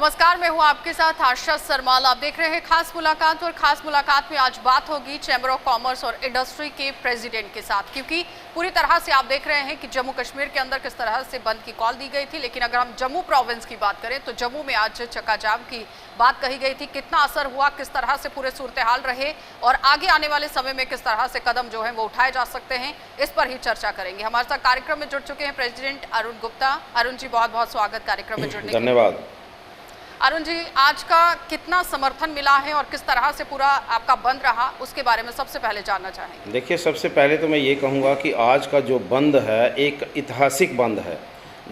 नमस्कार, मैं हूं आपके साथ आशा सरमाल। आप देख रहे हैं खास मुलाकात और खास मुलाकात में आज बात होगी चैम्बर ऑफ कॉमर्स और इंडस्ट्री के प्रेसिडेंट के साथ, क्योंकि पूरी तरह से आप देख रहे हैं कि जम्मू कश्मीर के अंदर किस तरह से बंद की कॉल दी गई थी। लेकिन अगर हम जम्मू प्रोविंस की बात करें तो जम्मू में आज चक्का जाम की बात कही गई थी। कितना असर हुआ, किस तरह से पूरे सूरत हाल रहे और आगे आने वाले समय में किस तरह से कदम जो है वो उठाए जा सकते हैं, इस पर ही चर्चा करेंगे। हमारे साथ कार्यक्रम में जुड़ चुके हैं प्रेसिडेंट अरुण गुप्ता। अरुण जी, बहुत बहुत स्वागत कार्यक्रम में जुड़ने के लिए। धन्यवाद। अरुण जी, आज का कितना समर्थन मिला है और किस तरह से पूरा आपका बंद रहा, उसके बारे में सबसे पहले जानना चाहेंगे। देखिए, सबसे पहले तो मैं ये कहूँगा कि आज का जो बंद है एक ऐतिहासिक बंद है।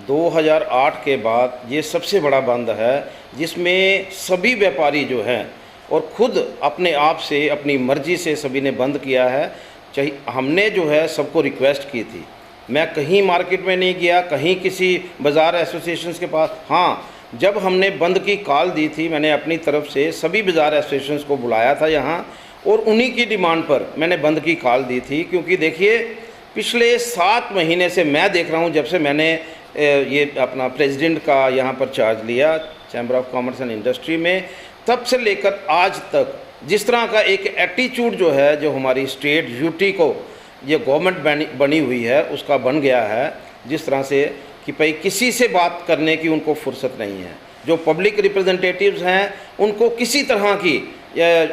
2008 के बाद ये सबसे बड़ा बंद है जिसमें सभी व्यापारी जो हैं और खुद अपने आप से अपनी मर्जी से सभी ने बंद किया है। चाहे हमने जो है सबको रिक्वेस्ट की थी, मैं कहीं मार्केट में नहीं गया, कहीं किसी बाज़ार एसोसिएशंस के पास। हाँ, जब हमने बंद की कॉल दी थी, मैंने अपनी तरफ से सभी बाज़ार एसोसिएशंस को बुलाया था यहाँ और उन्हीं की डिमांड पर मैंने बंद की कॉल दी थी। क्योंकि देखिए, पिछले 7 महीने से मैं देख रहा हूँ, जब से मैंने ये अपना प्रेसिडेंट का यहाँ पर चार्ज लिया chamber of commerce and industry में, तब से लेकर आज तक जिस तरह का एक एटीट्यूड जो है, जो हमारी स्टेट यूटी को ये गवर्नमेंट बनी हुई है उसका बन गया है, जिस तरह से कि भाई किसी से बात करने की उनको फुर्सत नहीं है। जो पब्लिक रिप्रेजेंटेटिव्स हैं उनको किसी तरह की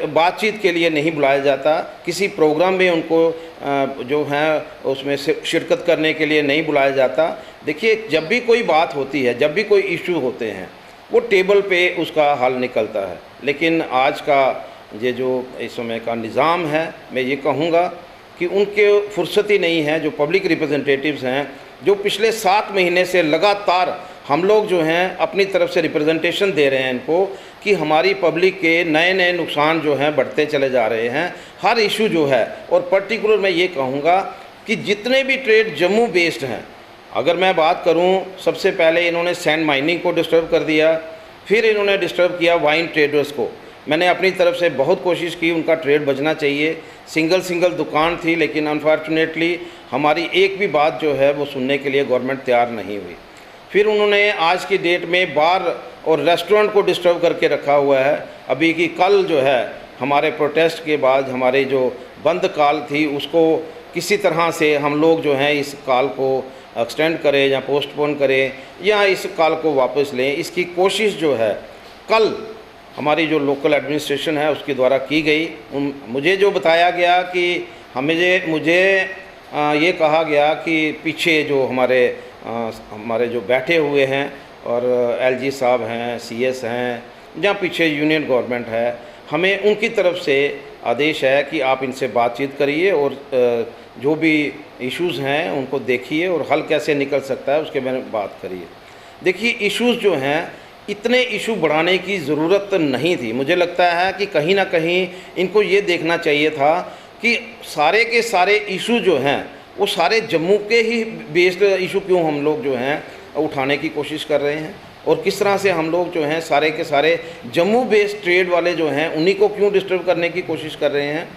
बातचीत के लिए नहीं बुलाया जाता, किसी प्रोग्राम में उनको जो है उसमें शिरकत करने के लिए नहीं बुलाया जाता। देखिए, जब भी कोई बात होती है, जब भी कोई इशू होते हैं, वो टेबल पे उसका हल निकलता है। लेकिन आज का ये जो इस समय का निज़ाम है, मैं ये कहूँगा कि उनके फुर्सत ही नहीं है। जो पब्लिक रिप्रेजेंटेटिव्स हैं, जो पिछले 7 महीने से लगातार हम लोग जो हैं अपनी तरफ से रिप्रेजेंटेशन दे रहे हैं इनको कि हमारी पब्लिक के नए नए नुकसान जो हैं बढ़ते चले जा रहे हैं, हर इशू जो है। और पर्टिकुलर मैं ये कहूँगा कि जितने भी ट्रेड जम्मू बेस्ड हैं, अगर मैं बात करूँ, सबसे पहले इन्होंने सैंड माइनिंग को डिस्टर्ब कर दिया, फिर इन्होंने डिस्टर्ब किया वाइन ट्रेडर्स को। मैंने अपनी तरफ से बहुत कोशिश की, उनका ट्रेड बचना चाहिए। सिंगल दुकान थी, लेकिन अनफॉर्चुनेटली हमारी एक भी बात जो है वो सुनने के लिए गवर्नमेंट तैयार नहीं हुई। फिर उन्होंने आज की डेट में बार और रेस्टोरेंट को डिस्टर्ब करके रखा हुआ है। अभी की कल जो है हमारे प्रोटेस्ट के बाद हमारे जो बंद कॉल थी उसको किसी तरह से हम लोग जो हैं इस कॉल को एक्सटेंड करें या पोस्टपोन करें या इस कॉल को वापस लें, इसकी कोशिश जो है कल हमारी जो लोकल एडमिनिस्ट्रेशन है उसके द्वारा की गई। मुझे जो बताया गया कि मुझे ये कहा गया कि पीछे जो हमारे जो बैठे हुए हैं और एलजी साहब हैं, सीएस हैं, जहाँ पीछे यूनियन गवर्नमेंट है, हमें उनकी तरफ से आदेश है कि आप इनसे बातचीत करिए और जो भी इश्यूज़ हैं उनको देखिए और हल कैसे निकल सकता है उसके बारे में बात करिए। देखिए, इश्यूज़ जो हैं, इतने इशू बढ़ाने की ज़रूरत नहीं थी। मुझे लगता है कि कहीं ना कहीं इनको ये देखना चाहिए था कि सारे के सारे इशू जो हैं वो सारे जम्मू के ही बेस्ड इशू क्यों हम लोग जो हैं उठाने की कोशिश कर रहे हैं, और किस तरह से हम लोग जो हैं सारे के सारे जम्मू बेस्ड ट्रेड वाले जो हैं उन्हीं को क्यों डिस्टर्ब करने की कोशिश कर रहे हैं।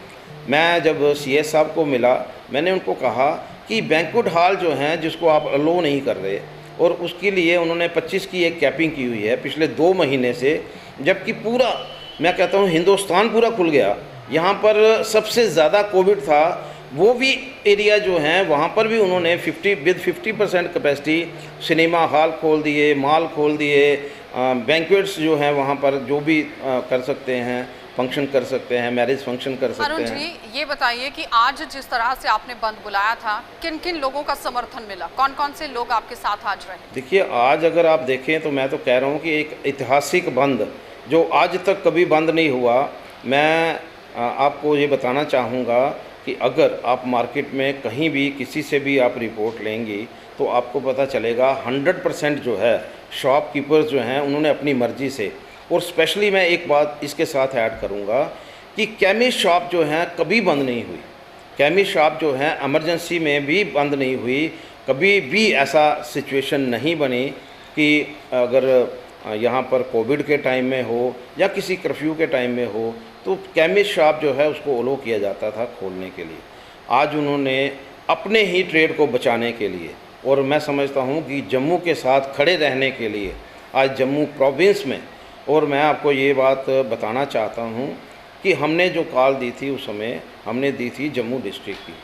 मैं जब सीएस साहब को मिला, मैंने उनको कहा कि बैंक्वेट हॉल जो हैं जिसको आप अलो नहीं कर रहे, और उसके लिए उन्होंने 25 की एक कैपिंग की हुई है पिछले 2 महीने से, जबकि पूरा मैं कहता हूँ हिंदुस्तान पूरा खुल गया। यहाँ पर सबसे ज़्यादा कोविड था, वो भी एरिया जो हैं वहाँ पर भी उन्होंने 50% कैपेसिटी सिनेमा हॉल खोल दिए, मॉल खोल दिए, बैंक्वेट्स जो हैं वहाँ पर जो भी कर सकते हैं, फंक्शन कर सकते हैं, मैरिज फंक्शन कर सकते हैं। अरुण जी, ये बताइए कि आज जिस तरह से आपने बंद बुलाया था, किन किन लोगों का समर्थन मिला, कौन कौन से लोग आपके साथ आज रहे? देखिए, आज अगर आप देखें तो मैं तो कह रहा हूँ कि एक ऐतिहासिक बंद जो आज तक कभी बंद नहीं हुआ। मैं आपको ये बताना चाहूँगा कि अगर आप मार्केट में कहीं भी किसी से भी आप रिपोर्ट लेंगी तो आपको पता चलेगा 100% जो है शॉपकीपर्स जो हैं उन्होंने अपनी मर्ज़ी से, और स्पेशली मैं एक बात इसके साथ ऐड करूंगा कि केमिस्ट शॉप जो हैं कभी बंद नहीं हुई। केमिस्ट शॉप जो हैं एमरजेंसी में भी बंद नहीं हुई, कभी भी ऐसा सिचुएशन नहीं बनी कि अगर यहाँ पर कोविड के टाइम में हो या किसी कर्फ्यू के टाइम में हो तो केमिस्ट शॉप जो है उसको अलो किया जाता था खोलने के लिए। आज उन्होंने अपने ही ट्रेड को बचाने के लिए, और मैं समझता हूँ कि जम्मू के साथ खड़े रहने के लिए, आज जम्मू प्रोविंस में और मैं आपको ये बात बताना चाहता हूँ कि हमने जो कॉल दी थी उस समय हमने दी थी जम्मू डिस्ट्रिक्ट की,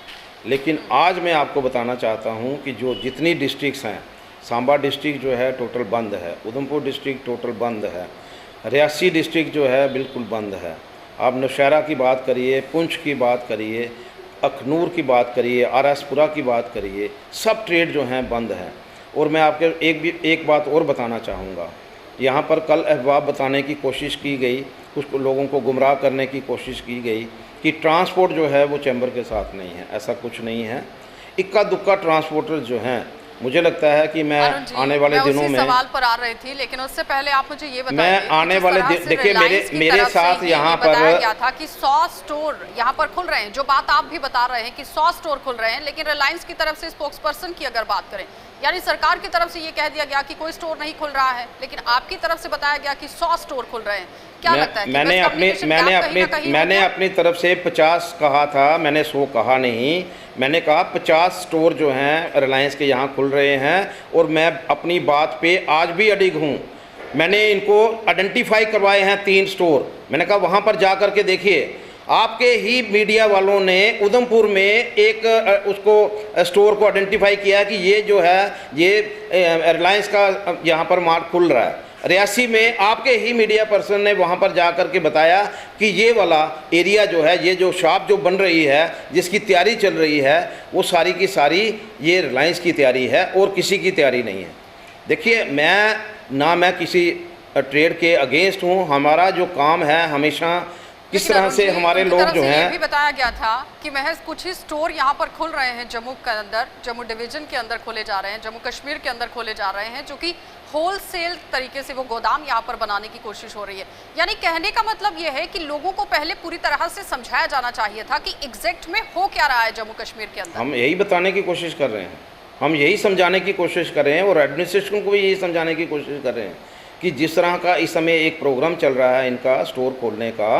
लेकिन आज मैं आपको बताना चाहता हूँ कि जो जितनी डिस्ट्रिक्ट्स हैं, सांबा डिस्ट्रिक्ट जो है टोटल बंद है, उधमपुर डिस्ट्रिक्ट टोटल बंद है, रियासी डिस्ट्रिक्ट जो है बिल्कुल बंद है। आप नौशहरा की बात करिए, पुंछ की बात करिए, अखनूर की बात करिए, आरएसपुरा की बात करिए, सब ट्रेड जो हैं बंद हैं। और मैं आपके एक बात और बताना चाहूँगा, यहाँ पर कल अफवाह बताने की कोशिश की गई, कुछ लोगों को गुमराह करने की कोशिश की गई कि ट्रांसपोर्ट जो है वो चैम्बर के साथ नहीं है। ऐसा कुछ नहीं है। इक्का दुक्का ट्रांसपोर्टर जो हैं, मुझे लगता है कि मैं आने वाले दिनों में सवाल पर आ रही थी, लेकिन उससे पहले आप मुझे ये बताइए, मैं आने वाले देखिए मेरे साथ यहाँ पर बताया गया था कि 100 स्टोर यहाँ पर खुल रहे हैं, जो बात आप भी बता रहे हैं कि 100 स्टोर खुल रहे हैं, लेकिन रिलायंस की तरफ से स्पोक्स पर्सन की अगर बात करें, यानी सरकार की तरफ से ये कह दिया गया कि कोई स्टोर नहीं खुल रहा है, लेकिन आपकी तरफ से बताया गया कि 100 स्टोर खुल रहे हैं। क्या लगता है? मैंने अपनी तरफ से 50 कहा था, मैंने 100 कहा नहीं। मैंने कहा 50 स्टोर जो हैं रिलायंस के यहाँ खुल रहे हैं, और मैं अपनी बात पे आज भी अडिग हूँ। मैंने इनको आइडेंटिफाई करवाए हैं 3 स्टोर। मैंने कहा वहाँ पर जा कर के देखिए। आपके ही मीडिया वालों ने उधमपुर में एक उसको स्टोर को आइडेंटिफाई किया कि ये जो है ये रिलायंस का यहाँ पर मार्ट खुल रहा है। रियासी में आपके ही मीडिया पर्सन ने वहाँ पर जा कर के बताया कि ये वाला एरिया जो है, ये जो शॉप जो बन रही है, जिसकी तैयारी चल रही है, वो सारी की सारी ये रिलायंस की तैयारी है और किसी की तैयारी नहीं है। देखिए, मैं किसी ट्रेड के अगेंस्ट हूँ। हमारा जो काम है हमेशा किस तरह से हमारे लोग जो हैं, ये भी बताया गया था कि महज कुछ ही स्टोर यहाँ पर खुल रहे हैं जम्मू के अंदर, जम्मू डिवीजन के अंदर खोले जा रहे हैं, जम्मू कश्मीर के अंदर खोले जा रहे हैं, जो कि होलसेल तरीके से वो गोदाम यहाँ पर बनाने की कोशिश हो रही है। यानी कहने का मतलब ये है कि लोगों को पहले पूरी तरह से समझाया जाना चाहिए था कि एग्जैक्ट में हो क्या रहा है जम्मू कश्मीर के अंदर। हम यही बताने की कोशिश कर रहे हैं, हम यही समझाने की कोशिश कर रहे हैं, और एडमिनिस्ट्रेशन को भी यही समझाने की कोशिश कर रहे हैं कि जिस तरह का इस समय एक प्रोग्राम चल रहा है इनका स्टोर खोलने का,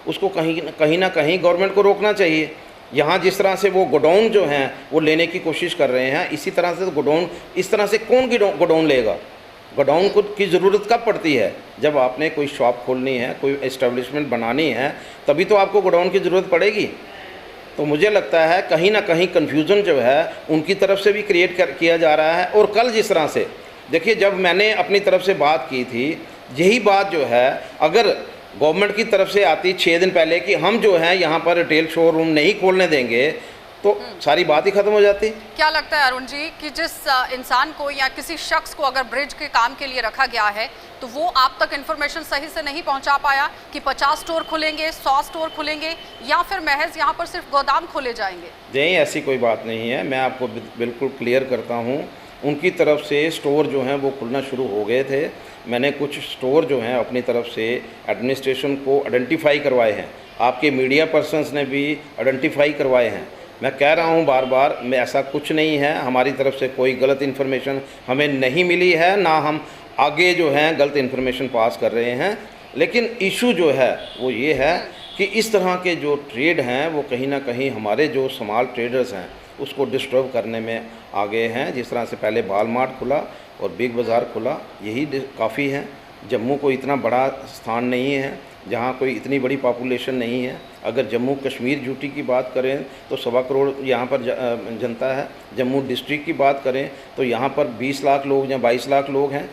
उसको कहीं ना कहीं गवर्नमेंट को रोकना चाहिए। यहाँ जिस तरह से वो गोडाउन जो हैं वो लेने की कोशिश कर रहे हैं, इसी तरह से गोडाउन, इस तरह से कौन गोडाउन लेगा? गोडाउन को की ज़रूरत कब पड़ती है? जब आपने कोई शॉप खोलनी है, कोई एस्टेब्लिशमेंट बनानी है, तभी तो आपको गोडाउन की ज़रूरत पड़ेगी। तो मुझे लगता है कहीं ना कहीं कन्फ्यूज़न जो है उनकी तरफ से भी क्रिएट किया जा रहा है। और कल जिस तरह से देखिए, जब मैंने अपनी तरफ से बात की थी, यही बात जो है अगर गवर्नमेंट की तरफ से आती 6 दिन पहले कि हम जो है यहाँ पर रिटेल शोरूम नहीं खोलने देंगे, तो सारी बात ही खत्म हो जाती। क्या लगता है अरुण जी कि जिस इंसान को या किसी शख्स को अगर ब्रिज के काम के लिए रखा गया है, तो वो आप तक इन्फॉर्मेशन सही से नहीं पहुंचा पाया कि 50 स्टोर खुलेंगे, 100 स्टोर खुलेंगे, या फिर महज यहाँ पर सिर्फ गोदाम खोले जाएंगे? नहीं, ऐसी कोई बात नहीं है। मैं आपको बिल्कुल क्लियर करता हूँ, उनकी तरफ से स्टोर जो हैं वो खुलना शुरू हो गए थे। मैंने कुछ स्टोर जो हैं अपनी तरफ से एडमिनिस्ट्रेशन को आइडेंटिफाई करवाए हैं, आपके मीडिया पर्सनस ने भी आइडेंटिफाई करवाए हैं। मैं कह रहा हूं बार बार, मैं ऐसा कुछ नहीं है, हमारी तरफ से कोई गलत इन्फॉर्मेशन हमें नहीं मिली है, ना हम आगे जो हैं गलत इन्फॉर्मेशन पास कर रहे हैं। लेकिन इशू जो है वो ये है कि इस तरह के जो ट्रेड हैं वो कहीं ना कहीं हमारे जो स्मॉल ट्रेडर्स हैं उसको डिस्टर्ब करने में आगे हैं। जिस तरह से पहले बालमार्ट खुला और बिग बाज़ार खुला, यही काफ़ी है। जम्मू को इतना बड़ा स्थान नहीं है, जहाँ कोई इतनी बड़ी पॉपुलेशन नहीं है। अगर जम्मू कश्मीर यूटी की बात करें तो 1.25 करोड़ यहाँ पर जनता है। जम्मू डिस्ट्रिक्ट की बात करें तो यहाँ पर 20 लाख लोग या 22 लाख लोग हैं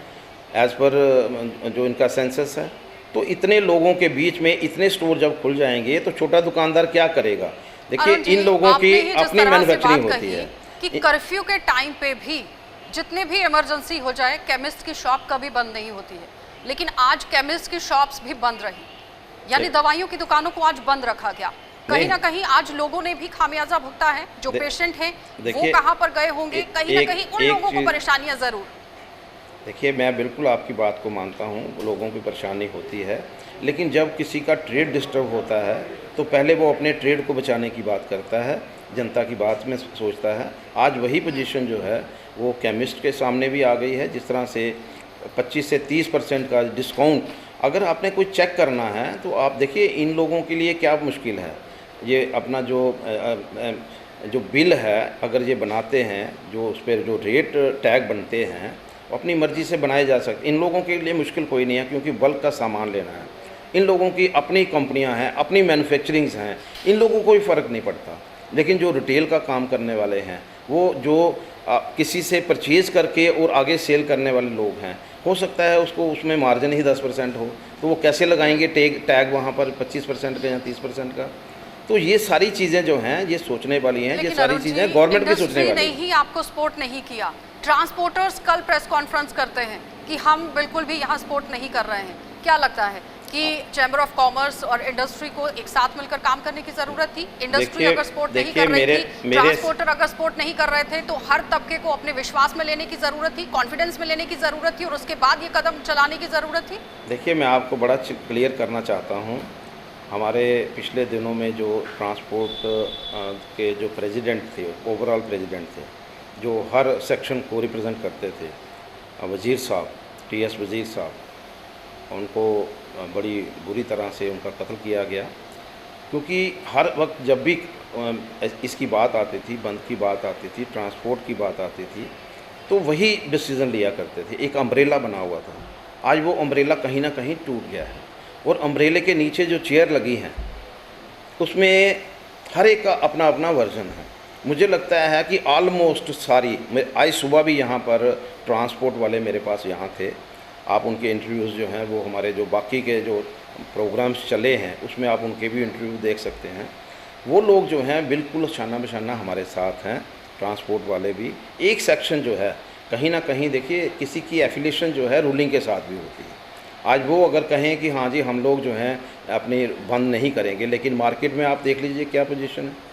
एज़ पर जो इनका सेंसस है। तो इतने लोगों के बीच में इतने स्टोर जब खुल जाएंगे तो छोटा दुकानदार क्या करेगा? देखिए, इन लोगों की अपनी मैन्युफैक्चरिंग होती है कि कर्फ्यू के टाइम पे भी जितने भी इमरजेंसी हो जाए, केमिस्ट की शॉप कभी बंद नहीं होती है, लेकिन आज केमिस्ट की शॉप्स भी बंद रही, यानी दवाइयों की दुकानों को आज बंद रखा गया। कहीं ना कहीं आज लोगों ने भी खामियाजा भुगता है। जो पेशेंट हैं वो कहाँ पर गए होंगे, कहीं ना कहीं उन लोगों को परेशानियां जरूर। देखिए, मैं बिल्कुल आपकी बात को मानता हूँ, लोगों की परेशानी होती है, लेकिन जब किसी का ट्रेड डिस्टर्ब होता है तो पहले वो अपने ट्रेड को बचाने की बात करता है, जनता की बात में सोचता है। आज वही पोजीशन जो है वो केमिस्ट के सामने भी आ गई है। जिस तरह से 25 से 30% का डिस्काउंट, अगर आपने कोई चेक करना है तो आप देखिए इन लोगों के लिए क्या मुश्किल है। ये अपना जो बिल है अगर ये बनाते हैं, जो उस पर जो रेट टैग बनते हैं अपनी मर्ज़ी से बनाए जा सकते। इन लोगों के लिए मुश्किल कोई नहीं है, क्योंकि बल्क का सामान लेना है। इन लोगों की अपनी कंपनियां हैं, अपनी मैन्युफैक्चरिंग्स हैं, इन लोगों को कोई फ़र्क नहीं पड़ता। लेकिन जो रिटेल का काम करने वाले हैं, वो जो किसी से परचेज़ करके और आगे सेल करने वाले लोग हैं, हो सकता है उसको उसमें मार्जिन ही 10% हो, तो वो कैसे लगाएंगे टैग वहाँ पर 25% का या 30% का। तो ये सारी चीज़ें जो हैं ये सोचने वाली हैं, ये सारी चीज़ें गवर्नमेंट भी सोचने वाली है। नहीं ही आपको सपोर्ट नहीं किया। ट्रांसपोर्टर्स कल प्रेस कॉन्फ्रेंस करते हैं कि हम बिल्कुल भी यहाँ सपोर्ट नहीं कर रहे हैं। क्या लगता है कि चैम्बर ऑफ कॉमर्स और इंडस्ट्री को एक साथ मिलकर काम करने की ज़रूरत थी? इंडस्ट्री अगर सपोर्ट नहीं कर रही थी, ट्रांसपोर्टर अगर सपोर्ट नहीं कर रहे थे, तो हर तबके को अपने विश्वास में लेने की ज़रूरत थी, कॉन्फिडेंस में लेने की ज़रूरत थी और उसके बाद ये कदम चलाने की ज़रूरत थी। देखिए, मैं आपको बड़ा क्लियर करना चाहता हूँ। हमारे पिछले दिनों में जो ट्रांसपोर्ट के जो प्रेसिडेंट थे, ओवरऑल प्रेसिडेंट थे, जो हर सेक्शन को रिप्रेजेंट करते थे, वज़ीर साहब, टीएस वज़ीर साहब, उनको बड़ी बुरी तरह से उनका कत्ल किया गया। क्योंकि हर वक्त जब भी इसकी बात आती थी, बंद की बात आती थी, ट्रांसपोर्ट की बात आती थी, तो वही डिसीज़न लिया करते थे। एक अम्ब्रेला बना हुआ था। आज वो अम्ब्रेला कहीं ना कहीं टूट गया है और अम्ब्रेले के नीचे जो चेयर लगी हैं उसमें हर एक का अपना अपना वर्जन है। मुझे लगता है कि ऑलमोस्ट सारी, आज सुबह भी यहाँ पर ट्रांसपोर्ट वाले मेरे पास यहाँ थे। आप उनके इंटरव्यूज़ जो हैं वो हमारे जो बाकी के जो प्रोग्राम्स चले हैं उसमें आप उनके भी इंटरव्यू देख सकते हैं। वो लोग जो हैं बिल्कुल शाना बशाना हमारे साथ हैं, ट्रांसपोर्ट वाले भी। एक सेक्शन जो है कहीं ना कहीं, देखिए, किसी की एफिलिएशन जो है रूलिंग के साथ भी होती है। आज वो अगर कहें कि हाँ जी हम लोग जो हैं अपनी बंद नहीं करेंगे, लेकिन मार्केट में आप देख लीजिए क्या पोजीशन है,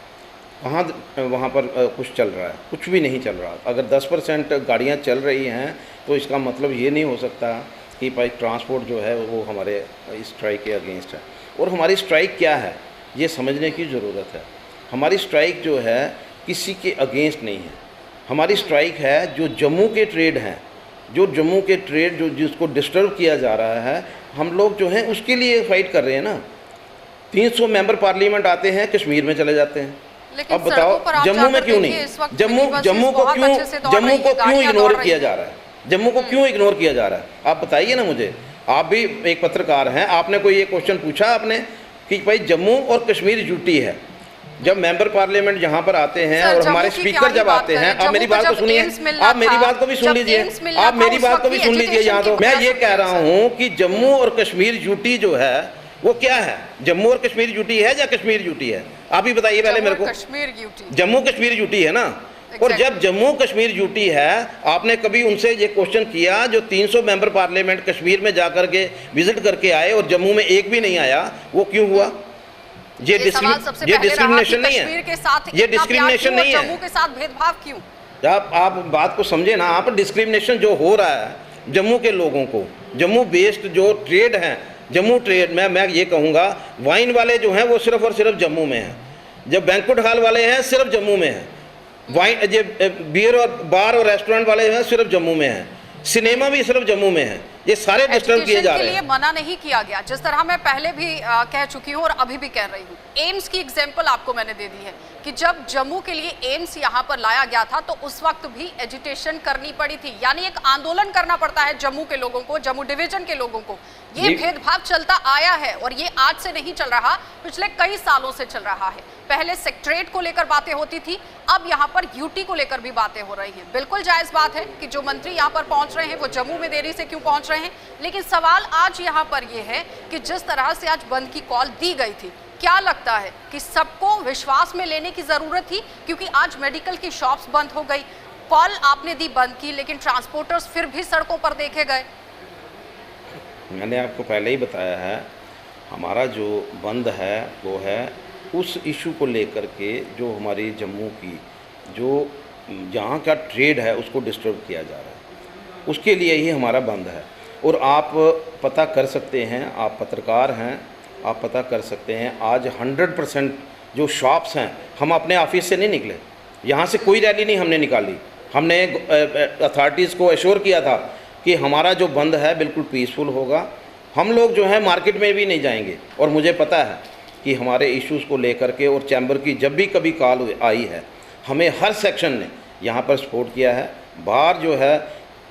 वहाँ पर कुछ चल रहा है, कुछ भी नहीं चल रहा। अगर 10% गाड़ियाँ चल रही हैं तो इसका मतलब ये नहीं हो सकता कि भाई ट्रांसपोर्ट जो है वो हमारे स्ट्राइक के अगेंस्ट है। और हमारी स्ट्राइक क्या है ये समझने की ज़रूरत है। हमारी स्ट्राइक जो है किसी के अगेंस्ट नहीं है। हमारी स्ट्राइक है जो जम्मू के ट्रेड हैं, जो जम्मू के ट्रेड जो जिसको डिस्टर्ब किया जा रहा है, हम लोग जो हैं उसके लिए फ़ाइट कर रहे हैं ना। 300 मेंबर पार्लियामेंट आते हैं, कश्मीर में चले जाते हैं। अब बताओ जम्मू में क्यों नहीं? जम्मू को क्यों इग्नोर किया जा रहा है? जम्मू को क्यों इग्नोर किया जा रहा है? आप बताइए ना मुझे। आप भी एक पत्रकार हैं, आपने कोई ये क्वेश्चन पूछा आपने कि भाई जम्मू और कश्मीर यूटी है? जब मेंबर पार्लियामेंट यहाँ पर आते हैं और हमारे स्पीकर जब आते हैं, आप मेरी बात को सुनिए, आप मेरी बात को भी सुन लीजिए, आप मेरी बात को भी सुन लीजिए। यहाँ तो मैं ये कह रहा हूँ कि जम्मू और कश्मीर यूटी जो है वो क्या है? जम्मू और कश्मीर यूटी है या कश्मीर यूटी है? आप ही बताइए पहले मेरे को। कश्मीर यूटी, जम्मू कश्मीर यूटी है ना। और जब जम्मू कश्मीर यूटी है, आपने कभी उनसे ये क्वेश्चन किया जो 300 मेंबर पार्लियामेंट कश्मीर में जाकर के विजिट करके आए और जम्मू में एक भी नहीं आया, वो क्यों हुआ? ये डिस्क्रिमिनेशन नहीं है, ये डिस्क्रिमिनेशन नहीं है। जम्मू के साथ भेदभाव क्यों? आप बात को समझे ना। आप डिस्क्रिमिनेशन जो हो रहा है जम्मू के लोगों को, जम्मू बेस्ड जो ट्रेड हैं, जम्मू ट्रेड में मैं ये कहूँगा वाइन वाले जो हैं वो सिर्फ और सिर्फ जम्मू में हैं, जब बैंक्वेट हॉल वाले हैं सिर्फ जम्मू में हैं, वाइन जो बियर और बार और रेस्टोरेंट वाले हैं सिर्फ जम्मू में हैं, सिनेमा भी सिर्फ जम्मू में है। ये सारे डिस्टर्ब किए जा रहे हैं। मना नहीं किया गया, जिस तरह मैं पहले भी कह चुकी हूँ और अभी भी कह रही हूँ। एम्स की एग्जांपल आपको मैंने दे दी है कि जब जम्मू के लिए एम्स यहाँ पर लाया गया था तो उस वक्त भी एजिटेशन करनी पड़ी थी, यानी एक आंदोलन करना पड़ता है जम्मू के लोगों को, जम्मू डिवीजन के लोगों को। ये भेदभाव चलता आया है और ये आज से नहीं चल रहा, पिछले कई सालों से चल रहा है। पहले सेक्रेटरीट को लेकर बातें होती थी, अब यहाँ पर यूटी को लेकर भी बातें हो रही हैं। बिल्कुल जायज बात है कि जो मंत्री यहाँ पर पहुंच रहे हैं वो जम्मू में देरी से क्यों पहुंच रहे हैं, लेकिन सवाल आज यहाँ पर ये है कि जिस तरह से आज बंद की कॉल दी गई थी, क्या लगता है कि सबको विश्वास में लेने की जरूरत थी? क्योंकि आज मेडिकल की शॉप्स बंद हो गई, कॉल आपने दी बंद की, लेकिन ट्रांसपोर्टर्स फिर भी सड़कों पर देखे गए। मैंने आपको पहले ही बताया है, हमारा जो बंद है वो है उस इशू को लेकर के जो हमारी जम्मू की जो जहाँ का ट्रेड है उसको डिस्टर्ब किया जा रहा है, उसके लिए ही हमारा बंद है। और आप पता कर सकते हैं, आप पत्रकार हैं, आप पता कर सकते हैं आज 100% जो शॉप्स हैं, हम अपने ऑफिस से नहीं निकले, यहाँ से कोई रैली नहीं हमने निकाली। हमने अथॉरिटीज़ को एश्योर किया था कि हमारा जो बंद है बिल्कुल पीसफुल होगा, हम लोग जो है मार्केट में भी नहीं जाएंगे। और मुझे पता है कि हमारे इश्यूज़ को लेकर के और चैम्बर की जब भी कभी कॉल आई है, हमें हर सेक्शन ने यहाँ पर सपोर्ट किया है। बाहर जो है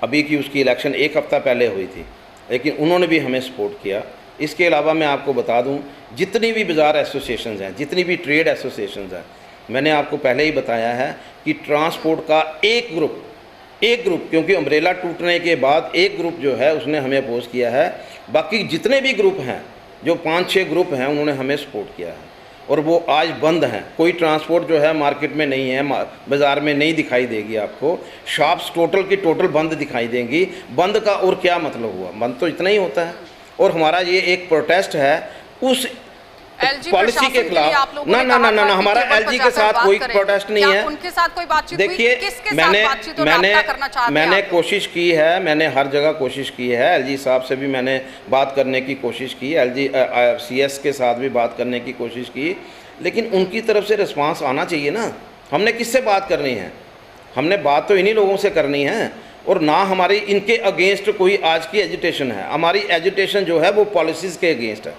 अभी की उसकी इलेक्शन एक हफ़्ता पहले हुई थी, लेकिन उन्होंने भी हमें सपोर्ट किया। इसके अलावा मैं आपको बता दूं, जितनी भी बाज़ार एसोसिएशंस हैं, जितनी भी ट्रेड एसोसिएशंस हैं, मैंने आपको पहले ही बताया है कि ट्रांसपोर्ट का एक ग्रुप, क्योंकि अम्ब्रेला टूटने के बाद एक ग्रुप जो है उसने हमें अपोज किया है, बाकी जितने भी ग्रुप हैं, जो 5-6 ग्रुप हैं, उन्होंने हमें सपोर्ट किया है और वो आज बंद हैं। कोई ट्रांसपोर्ट जो है मार्केट में नहीं है, बाज़ार में नहीं दिखाई देगी आपको। शॉप्स टोटल की टोटल बंद दिखाई देंगी। बंद का और क्या मतलब हुआ? बंद तो इतना ही होता है। और हमारा ये एक प्रोटेस्ट है उस पॉलिसी के खिलाफ। ना, हमारा एलजी के साथ कोई प्रोटेस्ट नहीं है। उनके साथ कोई बातचीत? देखिए, मैंने कोशिश की है, मैंने हर जगह कोशिश की है। एलजी साहब से भी मैंने बात करने की कोशिश की, एलजी सीएस के साथ भी बात करने की कोशिश की, लेकिन उनकी तरफ से रिस्पांस आना चाहिए ना। हमने किससे बात करनी है? हमने बात तो इन्हीं लोगों से करनी है। और ना हमारी इनके अगेंस्ट कोई आज की एजिटेशन है। हमारी एजिटेशन जो है वो पॉलिसीज़ के अगेंस्ट है,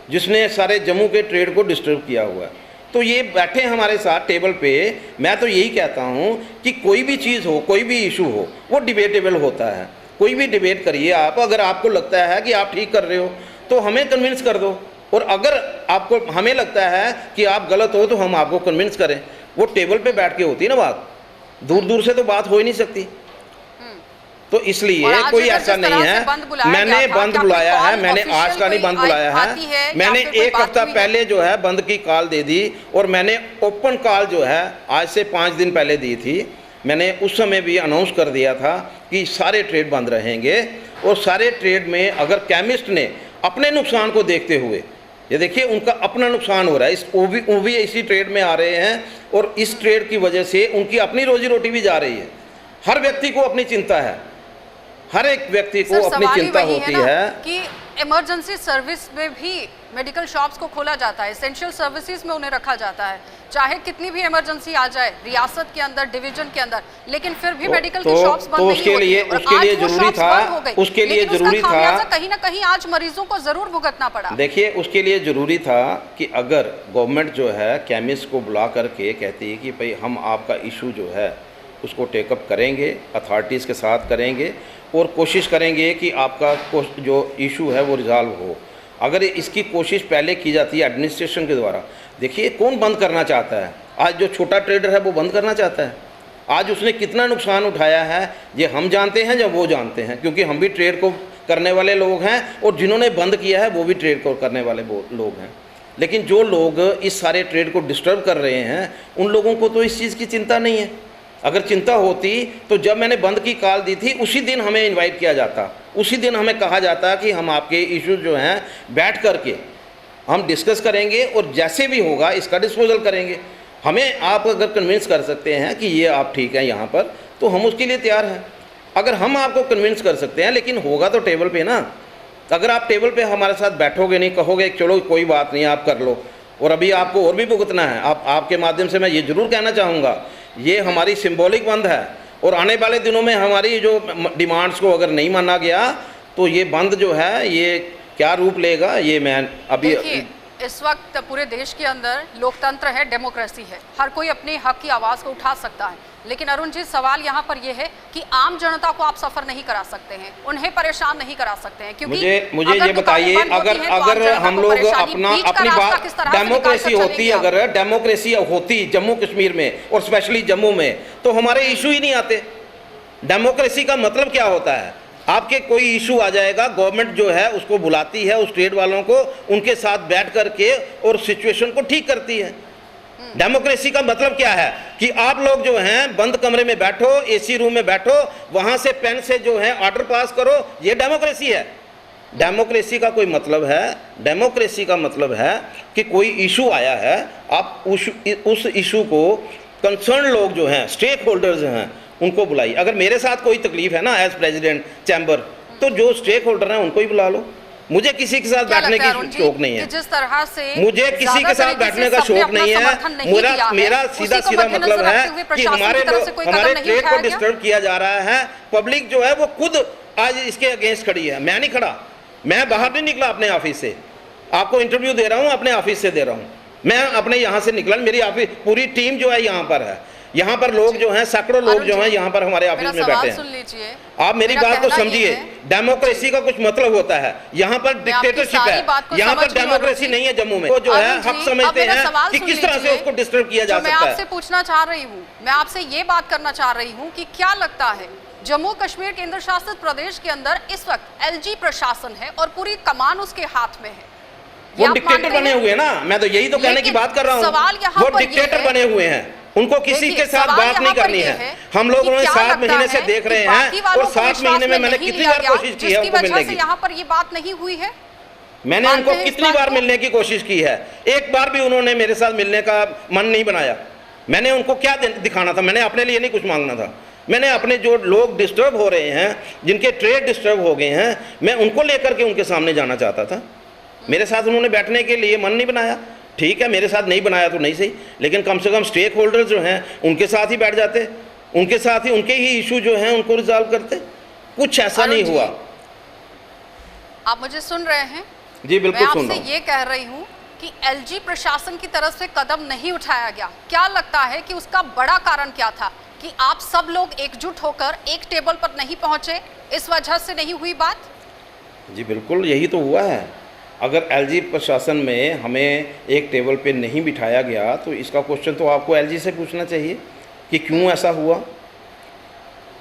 जिसने सारे जम्मू के ट्रेड को डिस्टर्ब किया हुआ है। तो ये बैठे हमारे साथ टेबल पे। मैं तो यही कहता हूँ कि कोई भी चीज़ हो, कोई भी इशू हो, वो डिबेटेबल होता है। कोई भी डिबेट करिए आप। अगर आपको लगता है कि आप ठीक कर रहे हो तो हमें कन्विंस कर दो, और अगर आपको हमें लगता है कि आप गलत हो तो हम आपको कन्विंस करें। वो टेबल पे बैठ के होती है ना बात, दूर दूर से तो बात हो ही नहीं सकती। तो इसलिए कोई ऐसा नहीं है मैंने बंद बुलाया है, मैंने आज का नहीं बंद बुलाया है। मैंने एक हफ्ता पहले जो है बंद की कॉल दे दी, और मैंने ओपन कॉल जो है आज से 5 दिन पहले दी थी। मैंने उस समय भी अनाउंस कर दिया था कि सारे ट्रेड बंद रहेंगे। और सारे ट्रेड में अगर केमिस्ट ने अपने नुकसान को देखते हुए, ये देखिए उनका अपना नुकसान हो रहा है, वो भी इसी ट्रेड में आ रहे हैं, और इस ट्रेड की वजह से उनकी अपनी रोजी रोटी भी जा रही है। हर व्यक्ति को अपनी चिंता है, हर एक व्यक्ति को अपनी चिंता होती है कि इमरजेंसी सर्विस में भी मेडिकल शॉप्स को खोला जाता है, एसेंशियल सर्विसेज में उन्हें रखा जाता है, चाहे कितनी भी इमरजेंसी आ जाए रियासत के अंदर, डिवीजन के अंदर, लेकिन फिर भी मेडिकल की शॉप्स बंद नहीं होती। उसके लिए जरूरी था कहीं ना कहीं आज मरीजों को जरूर भुगतना पड़ा। देखिए, उसके लिए जरूरी था कि अगर गवर्नमेंट जो है केमिस्ट को बुला करके कहती है कि भाई हम आपका इशू जो है उसको टेकअप करेंगे, अथॉरिटीज़ के साथ करेंगे और कोशिश करेंगे कि आपका जो इशू है वो रिज़ॉल्व हो। अगर इसकी कोशिश पहले की जाती है एडमिनिस्ट्रेशन के द्वारा, देखिए कौन बंद करना चाहता है? आज जो छोटा ट्रेडर है वो बंद करना चाहता है। आज उसने कितना नुकसान उठाया है ये हम जानते हैं या वो जानते हैं, क्योंकि हम भी ट्रेड को करने वाले लोग हैं, और जिन्होंने बंद किया है वो भी ट्रेड को करने वाले लोग हैं। लेकिन जो लोग इस सारे ट्रेड को डिस्टर्ब कर रहे हैं उन लोगों को तो इस चीज़ की चिंता नहीं है। अगर चिंता होती तो जब मैंने बंद की कॉल दी थी उसी दिन हमें इनवाइट किया जाता, उसी दिन हमें कहा जाता कि हम आपके इश्यूज जो हैं बैठ करके हम डिस्कस करेंगे और जैसे भी होगा इसका डिस्पोजल करेंगे। हमें आप अगर कन्विंस कर सकते हैं कि ये आप ठीक है यहाँ पर, तो हम उसके लिए तैयार हैं। अगर हम आपको कन्विंस कर सकते हैं, लेकिन होगा तो टेबल पे ना। अगर आप टेबल पे हमारे साथ बैठोगे नहीं, कहोगे चलो कोई बात नहीं आप कर लो, और अभी आपको और भी भुगतना है। आपके माध्यम से मैं ये ज़रूर कहना चाहूँगा, ये हमारी सिंबॉलिक बंद है, और आने वाले दिनों में हमारी जो डिमांड्स को अगर नहीं माना गया तो ये बंद जो है ये क्या रूप लेगा, ये मैं अभी। इस वक्त पूरे देश के अंदर लोकतंत्र है, डेमोक्रेसी है, हर कोई अपने हक की आवाज़ को उठा सकता है। लेकिन अरुण जी, सवाल यहाँ पर यह है कि आम जनता को आप सफर नहीं करा सकते हैं, उन्हें परेशान नहीं करा सकते हैं, क्योंकि मुझे ये बताइए, अगर हम लोग अपनी बात डेमोक्रेसी होती, अगर डेमोक्रेसी होती जम्मू कश्मीर में और स्पेशली जम्मू में, तो हमारे इशू ही नहीं आते। डेमोक्रेसी का मतलब क्या होता है? आपके कोई इशू आ जाएगा, गवर्नमेंट जो है उसको बुलाती है, उस ट्रेड वालों को, उनके साथ बैठ करके और सिचुएशन को ठीक करती है। डेमोक्रेसी का मतलब क्या है कि आप लोग जो हैं बंद कमरे में बैठो, एसी रूम में बैठो, वहां से पेन से जो है ऑर्डर पास करो, ये डेमोक्रेसी है। डेमोक्रेसी का कोई मतलब है, डेमोक्रेसी का मतलब है कि कोई इशू आया है, आप उस इशू को कंसर्न लोग जो हैं, स्टेक होल्डर्स हैं, उनको बुलाइए। अगर मेरे साथ कोई तकलीफ है ना एज प्रेसिडेंट चैम्बर, तो जो स्टेक होल्डर हैं उनको ही बुला लो। मुझे किसी के साथ बैठने की शौक नहीं है, जिस तरह से मुझे किसी के साथ बैठने का शौक नहीं है। मेरा सीधा मतलब है कि हमारे ट्रेड को डिस्टर्ब किया जा रहा है। पब्लिक जो है वो खुद आज इसके अगेंस्ट खड़ी है, मैं नहीं खड़ा। मैं बाहर नहीं निकला अपने ऑफिस से, आपको इंटरव्यू दे रहा हूँ, अपने ऑफिस से दे रहा हूँ। मैं अपने यहाँ से निकला, मेरी ऑफिस पूरी टीम जो है यहाँ पर है। यहाँ पर लोग जो हैं, सैकड़ों लोग अरुण जो हैं जी, यहाँ पर हमारे ऑफिस में मेरा बैठे सवाल हैं। सुन लीजिए। आप मेरी मेरा बात को कहना ये समझिए, है डेमोक्रेसी का कुछ मतलब होता है, यहाँ पर मैं आपकी डिक्टेटरशिप सारी है, बात को यहाँ समझ पर गई हूँ, डेमोक्रेसी अरुण नहीं है जम्मू में। वो जो है अरुण जी, हक अब समझते मेरा हैं सवाल कि सुन किस तरह से लीजिए। उसको डिस्टर्ब किया जा जो मैं सकता आपसे है। पूछना चाह रही हूँ, मैं आपसे ये बात करना चाह रही हूँ कि क्या लगता है जम्मू कश्मीर केंद्र शासित प्रदेश के अंदर इस वक्त एलजी प्रशासन है और पूरी कमान उसके हाथ में है, ये वो आप डिक्टेटर मानते बने हैं? हुए हैं ना, मैं तो यही तो कहने की लेकिन बात कर रहा सवाल हूँ, यहाँ वो पर ये डिक्टेटर है- बने हुए हैं, उनको किसी देखिए, के साथ सवाल बात यहाँ नहीं पर करनी ये है। है हम लोग कि उन्हें क्या 7 लगता महीने से है देख कि रहे बाकी हैं, वालों और को 7 विश्वास महीने में मैंने नहीं कितनी लिया बार गया, कोशिश की है जिसकी उनको वजह मिलने से की। यहाँ पर ये बात नहीं हुई है। मैंने मानते उनको हैं इस कितनी बात बार को? मिलने की कोशिश की है, एक बार भी उन्होंने मेरे साथ मिलने का मन नहीं बनाया। मैंने उनको क्या दिखाना था, मैंने अपने लिए नहीं कुछ मांगना था, मैंने अपने जो लोग डिस्टर्ब हो रहे हैं, जिनके ट्रेड डिस्टर्ब हो गए हैं, मैं उनको लेकर के उनके सामने जाना चाहता था। मेरे साथ उन्होंने बैठने के लिए मन नहीं बनाया, ठीक है, मेरे साथ नहीं बनाया तो नहीं सही, लेकिन कम से कम स्टेक होल्डर्स जो हैं उनके साथ ही बैठ जाते, उनके साथ ही उनके ही इशू जो हैं उनको रिजॉल्व करते। कुछ ऐसा अरुण नहीं जी, हुआ। आप मुझे सुन रहे हैं? जी मैं बिल्कुल सुन रहा आपसे हूँ। ये कह रही हूँ कि एलजी प्रशासन की तरफ से कदम नहीं उठाया गया। क्या लगता है कि उसका बड़ा कारण क्या था कि आप सब लोग एकजुट होकर एक टेबल पर नहीं पहुंचे, इस वजह से नहीं हुई बात? जी बिल्कुल यही तो हुआ है। अगर एलजी प्रशासन में हमें एक टेबल पे नहीं बिठाया गया तो इसका क्वेश्चन तो आपको एलजी से पूछना चाहिए कि क्यों ऐसा हुआ।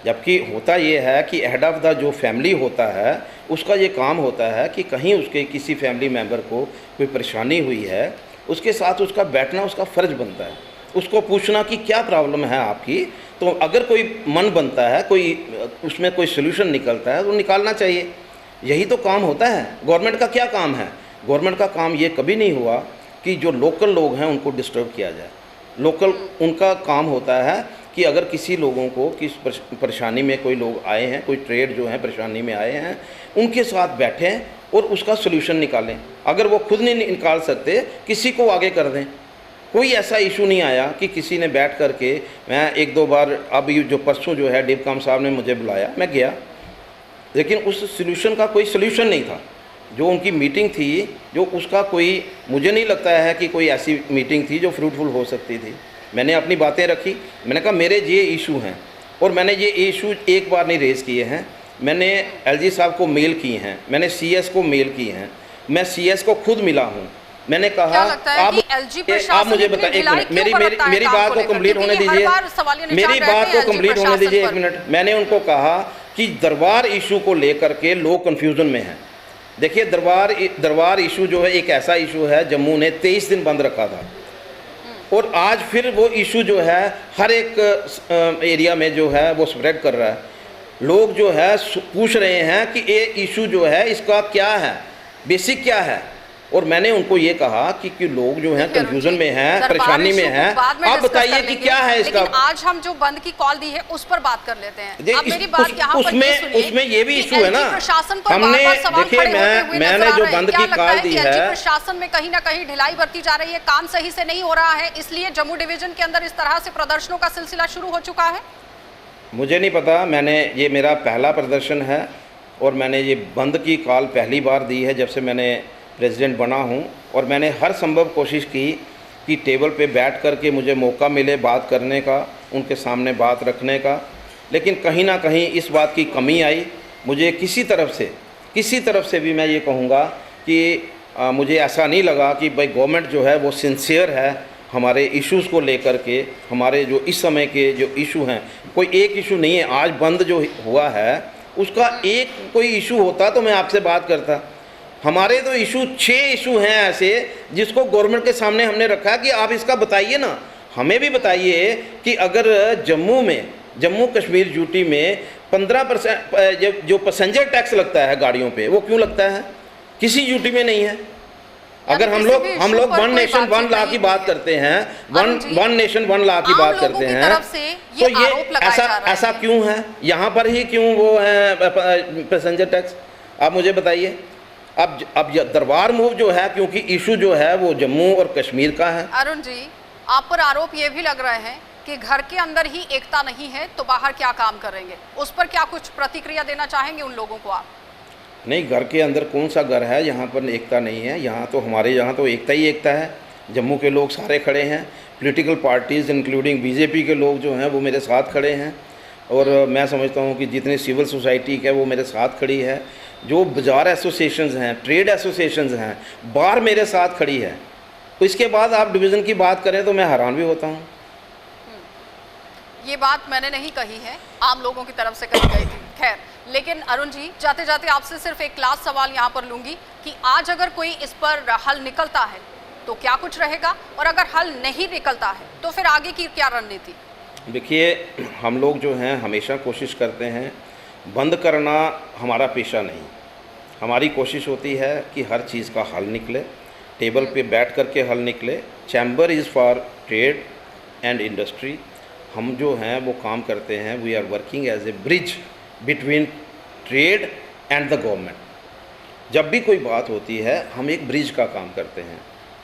जबकि होता ये है कि हेड ऑफ़ द जो फैमिली होता है उसका ये काम होता है कि कहीं उसके किसी फैमिली मेम्बर को कोई परेशानी हुई है, उसके साथ उसका बैठना उसका फ़र्ज़ बनता है, उसको पूछना कि क्या प्रॉब्लम है आपकी। तो अगर कोई मन बनता है, कोई उसमें कोई सोल्यूशन निकलता है तो निकालना चाहिए। यही तो काम होता है। गवर्नमेंट का क्या काम है? गवर्नमेंट का काम ये कभी नहीं हुआ कि जो लोकल लोग हैं उनको डिस्टर्ब किया जाए। लोकल उनका काम होता है कि अगर किसी लोगों को किस परेशानी में कोई लोग आए हैं, कोई ट्रेड जो है परेशानी में आए हैं, उनके साथ बैठें और उसका सोल्यूशन निकालें। अगर वो खुद नहीं निकाल सकते, किसी को आगे कर दें। कोई ऐसा इशू नहीं आया कि किसी ने बैठ करके, मैं 1-2 बार, अब ये जो परसों जो है डिपकाम साहब ने मुझे बुलाया, मैं गया, लेकिन उस सोल्यूशन का कोई सोल्यूशन नहीं था। जो उनकी मीटिंग थी, जो उसका कोई, मुझे नहीं लगता है कि कोई ऐसी मीटिंग थी जो फ्रूटफुल हो सकती थी। मैंने अपनी बातें रखी, मैंने कहा मेरे ये इशू हैं, और मैंने ये इशू एक बार नहीं रेज़ किए हैं, मैंने एलजी साहब को मेल किए हैं, मैंने सीएस को मेल किए हैं, मैं सीएस को खुद मिला हूँ। मैंने कहा आप मुझे बताइए, एक मिनट, मेरी बात को कंप्लीट होने दीजिए, मेरी बात को कंप्लीट होने दीजिए, 1 मिनट। मैंने उनको कहा कि दरबार इशू को लेकर के लोग कन्फ्यूज़न में हैं। देखिए, दरबार इशू जो है एक ऐसा इशू है, जम्मू ने 23 दिन बंद रखा था, और आज फिर वो इशू जो है हर एक एरिया में जो है वो स्प्रेड कर रहा है। लोग जो है पूछ रहे हैं कि ये इशू जो है इसका क्या है, बेसिक क्या है। और मैंने उनको ये कहा कि लोग जो हैं कंफ्यूजन में हैं, परेशानी में हैं, आप बताइए कि क्या है इसका। लेकिन आज हम जो बंद की कॉल दी है उस पर बात कर लेते हैं। अब मेरी बात यहाँ पर ये सुनिए, उसमें ये भी इशू है ना, प्रशासन पर हमने बार-बार सवाल देखिए, खड़े होते हुए मैंने नजर आ जो रहे हैं। बंद क्या की लगता कॉल है दी कि है, एलजी प्रशासन में कहीं ना कहीं ढिलाई बरती जा रही है, काम सही से नहीं हो रहा है, इसलिए जम्मू डिवीजन के अंदर इस तरह से प्रदर्शनों का सिलसिला शुरू हो चुका है? मुझे नहीं पता। मैंने, ये मेरा पहला प्रदर्शन है, और मैंने ये बंद की कॉल पहली बार दी है जब से मैंने प्रेसिडेंट बना हूँ, और मैंने हर संभव कोशिश की कि टेबल पे बैठ कर के मुझे मौका मिले बात करने का, उनके सामने बात रखने का, लेकिन कहीं ना कहीं इस बात की कमी आई। मुझे किसी तरफ से भी मैं ये कहूँगा कि मुझे ऐसा नहीं लगा कि भाई गवर्नमेंट जो है वो सिंसियर है हमारे इश्यूज़ को लेकर के। हमारे जो इस समय के जो इशू हैं, कोई एक इशू नहीं है। आज बंद जो हुआ है उसका एक कोई इशू होता तो मैं आपसे बात करता। हमारे तो इशू 6 इशू हैं ऐसे जिसको गवर्नमेंट के सामने हमने रखा कि आप इसका बताइए ना, हमें भी बताइए कि अगर जम्मू कश्मीर यूटी में 15% जो पैसेंजर टैक्स लगता है गाड़ियों पे, वो क्यों लगता है? किसी यूटी में नहीं है। अगर हम लोग 1 नेशन 1 लॉ की बात करते हैं, वन नेशन 1 लॉ की बात करते हैं, तो ये ऐसा क्यों है? यहाँ पर ही क्यों वो है पैसेंजर टैक्स? आप मुझे बताइए। अब दरबार मूव जो है, क्योंकि इशू जो है वो जम्मू और कश्मीर का है। अरुण जी, आप पर आरोप ये भी लग रहे हैं कि घर के अंदर ही एकता नहीं है तो बाहर क्या काम करेंगे, उस पर क्या कुछ प्रतिक्रिया देना चाहेंगे उन लोगों को आप? नहीं, घर के अंदर कौन सा घर है, यहाँ पर एकता नहीं है। यहाँ तो हमारे यहाँ तो एकता ही एकता है। जम्मू के लोग सारे खड़े हैं, पॉलिटिकल पार्टीज़ इंक्लूडिंग बीजेपी के लोग जो हैं वो मेरे साथ खड़े हैं, और मैं समझता हूँ कि जितनी सिविल सोसाइटी है वो मेरे साथ खड़ी है, जो बाज़ार एसोसिएशंस हैं, ट्रेड एसोसिएशंस हैं, बार मेरे साथ खड़ी है। तो इसके बाद आप डिवीज़न की बात करें तो मैं हैरान भी होता हूँ। ये बात मैंने नहीं कही है, आम लोगों की तरफ से कही गई थी। खैर, लेकिन अरुण जी, जाते जाते आपसे सिर्फ एक लास्ट सवाल यहाँ पर लूँगी कि आज अगर कोई इस पर हल निकलता है तो क्या कुछ रहेगा, और अगर हल नहीं निकलता है तो फिर आगे की क्या रणनीति? देखिए, हम लोग जो हैं हमेशा कोशिश करते हैं, बंद करना हमारा पेशा नहीं। हमारी कोशिश होती है कि हर चीज़ का हल निकले, टेबल पे बैठ कर के हल निकले। Chamber is for trade and industry. हम जो हैं वो काम करते हैं, we are working as a bridge between trade and the government. जब भी कोई बात होती है हम एक ब्रिज का काम करते हैं।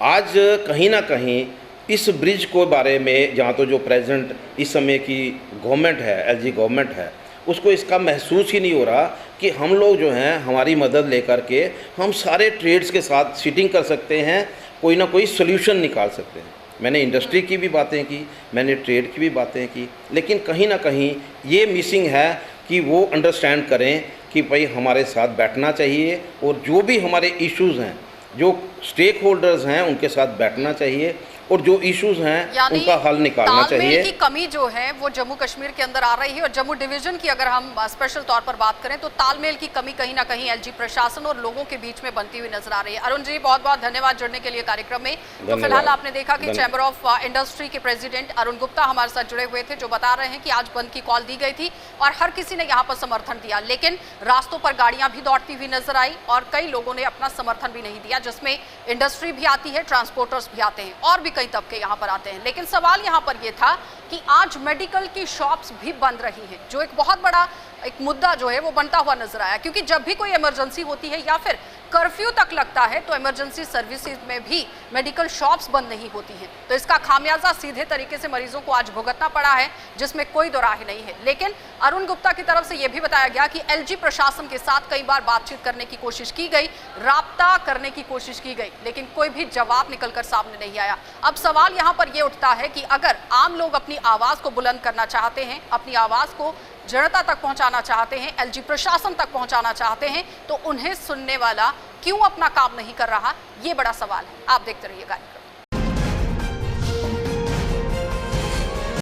आज कहीं ना कहीं इस ब्रिज को बारे में जहाँ तो जो प्रेजेंट इस समय की गवर्नमेंट है, एलजी गवर्नमेंट है, उसको इसका महसूस ही नहीं हो रहा कि हम लोग जो हैं हमारी मदद लेकर के हम सारे ट्रेड्स के साथ सीटिंग कर सकते हैं, कोई ना कोई सोल्यूशन निकाल सकते हैं। मैंने इंडस्ट्री की भी बातें की, मैंने ट्रेड की भी बातें की, लेकिन कहीं ना कहीं ये मिसिंग है कि वो अंडरस्टैंड करें कि भाई हमारे साथ बैठना चाहिए, और जो भी हमारे इश्यूज़ हैं, जो स्टेक होल्डर्स हैं उनके साथ बैठना चाहिए, और जो इश्यूज हैं उनका हल निकालना चाहिए। तालमेल की कमी जो है वो जम्मू कश्मीर के अंदर आ रही है, और जम्मू डिवीजन की अगर हम स्पेशल तौर पर बात करें तो तालमेल की कमी कहीं ना कहीं एलजी प्रशासन और लोगों के बीच में बनती हुई नजर आ रही है। अरुण जी, बहुत बहुत धन्यवाद जुड़ने के लिए कार्यक्रम में। तो फिलहाल आपने देखा कि चैम्बर ऑफ इंडस्ट्री के प्रेसिडेंट अरुण गुप्ता हमारे साथ जुड़े हुए थे, जो बता रहे हैं कि आज बंद की कॉल दी गई थी और हर किसी ने यहाँ पर समर्थन दिया, लेकिन रास्तों पर गाड़ियां भी दौड़ती हुई नजर आई और कई लोगों ने अपना समर्थन भी नहीं दिया, जिसमें इंडस्ट्री भी आती है, ट्रांसपोर्टर्स भी आते हैं और भी कई तबके यहाँ पर आते हैं। लेकिन सवाल यहाँ पर यह था कि आज मेडिकल की शॉप्स भी बंद रही हैं, जो एक बहुत बड़ा एक मुद्दा जो है वो बनता हुआ नजर आया, क्योंकि जब भी कोई इमरजेंसी होती है या फिर कर्फ्यू तक लगता है तो इमरजेंसी सर्विसेज में भी मेडिकल शॉप्स बंद नहीं होती हैं। तो इसका खामियाजा सीधे तरीके से मरीजों को आज भुगतना पड़ा है, जिसमें कोई दो राह नहीं है। लेकिन अरुण गुप्ता की तरफ से यह भी बताया गया कि एलजी प्रशासन के साथ कई बार बातचीत करने की कोशिश की गई, राब्ता करने की कोशिश की गई, लेकिन कोई भी जवाब निकलकर सामने नहीं आया। अब सवाल यहाँ पर यह उठता है कि अगर आम लोग अपनी आवाज को बुलंद करना चाहते हैं, अपनी आवाज को जनता तक पहुंचाना चाहते हैं, एलजी प्रशासन तक पहुंचाना चाहते हैं, तो उन्हें सुनने वाला क्यों अपना काम नहीं कर रहा, ये बड़ा सवाल है। आप देखते रहिए कार्यक्रम।